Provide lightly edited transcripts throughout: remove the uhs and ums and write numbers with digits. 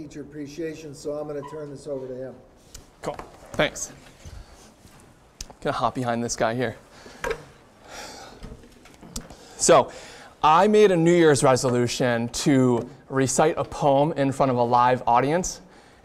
teacher appreciation, so I'm going to turn this over to him. Cool. Thanks. Gonna hop behind this guy here. So, I made a New Year's resolution to recite a poem in front of a live audience,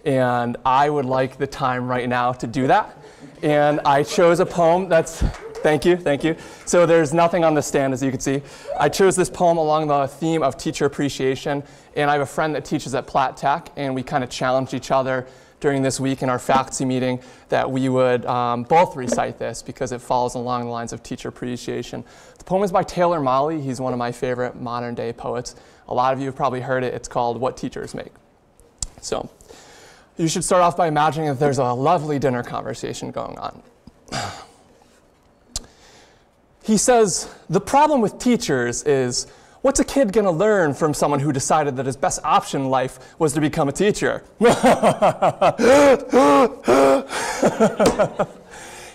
and I would like the time right now to do that. And I chose a poem that's, thank you. So there's nothing on the stand, as you can see. I chose this poem along the theme of teacher appreciation, and I have a friend that teaches at Platt Tech, and we kind of challenged each other during this week in our faculty meeting that we would both recite this because it falls along the lines of teacher appreciation. The poem is by Taylor Mali. He's one of my favorite modern day poets. A lot of you have probably heard it. It's called What Teachers Make. So you should start off by imagining that there's a lovely dinner conversation going on. He says, the problem with teachers is, what's a kid going to learn from someone who decided that his best option in life was to become a teacher?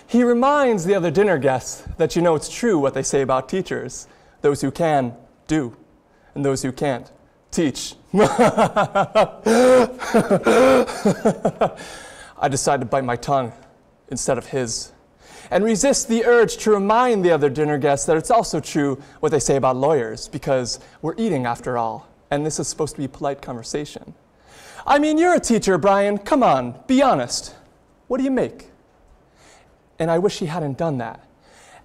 He reminds the other dinner guests that you know it's true what they say about teachers. Those who can, do. And those who can't, teach. I decided to bite my tongue instead of his, and resist the urge to remind the other dinner guests that it's also true what they say about lawyers, because we're eating after all, and this is supposed to be polite conversation. I mean, you're a teacher, Brian. Come on, be honest. What do you make? And I wish he hadn't done that.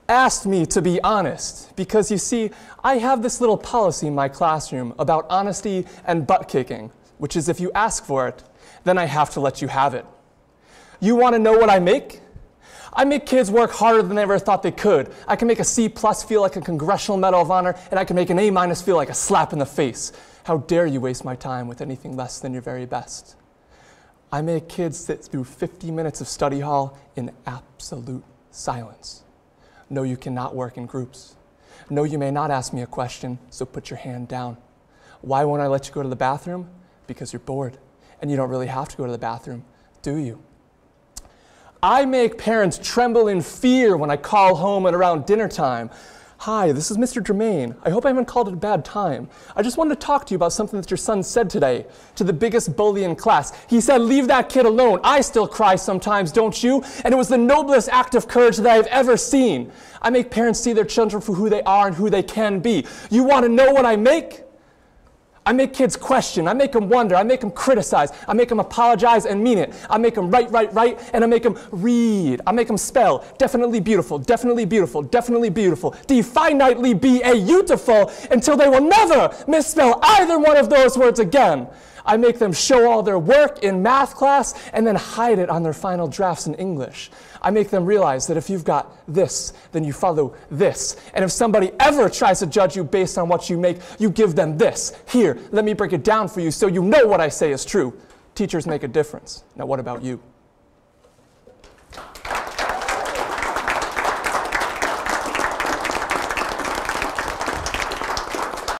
Asked me to be honest, because you see, I have this little policy in my classroom about honesty and butt kicking, which is if you ask for it, then I have to let you have it. You want to know what I make? I make kids work harder than they ever thought they could. I can make a C+ feel like a Congressional Medal of Honor, and I can make an A- feel like a slap in the face. How dare you waste my time with anything less than your very best? I make kids sit through 50 minutes of study hall in absolute silence. No, you cannot work in groups. No, you may not ask me a question, so put your hand down. Why won't I let you go to the bathroom? Because you're bored, and you don't really have to go to the bathroom, do you? I make parents tremble in fear when I call home at around dinner time. Hi, this is Mr. Germain. I hope I haven't called it a bad time. I just wanted to talk to you about something that your son said today to the biggest bully in class. He said, leave that kid alone. I still cry sometimes, don't you? And it was the noblest act of courage that I've ever seen. I make parents see their children for who they are and who they can be. You want to know what I make? I make kids question, I make them wonder, I make them criticize, I make them apologize and mean it. I make them write, and I make them read. I make them spell, definitely beautiful, definitely beautiful, definitely beautiful, definitely beautiful, until they will never misspell either one of those words again. I make them show all their work in math class and then hide it on their final drafts in English. I make them realize that if you've got this, then you follow this. And if somebody ever tries to judge you based on what you make, you give them this. Here, let me break it down for you so you know what I say is true. Teachers make a difference. Now, what about you?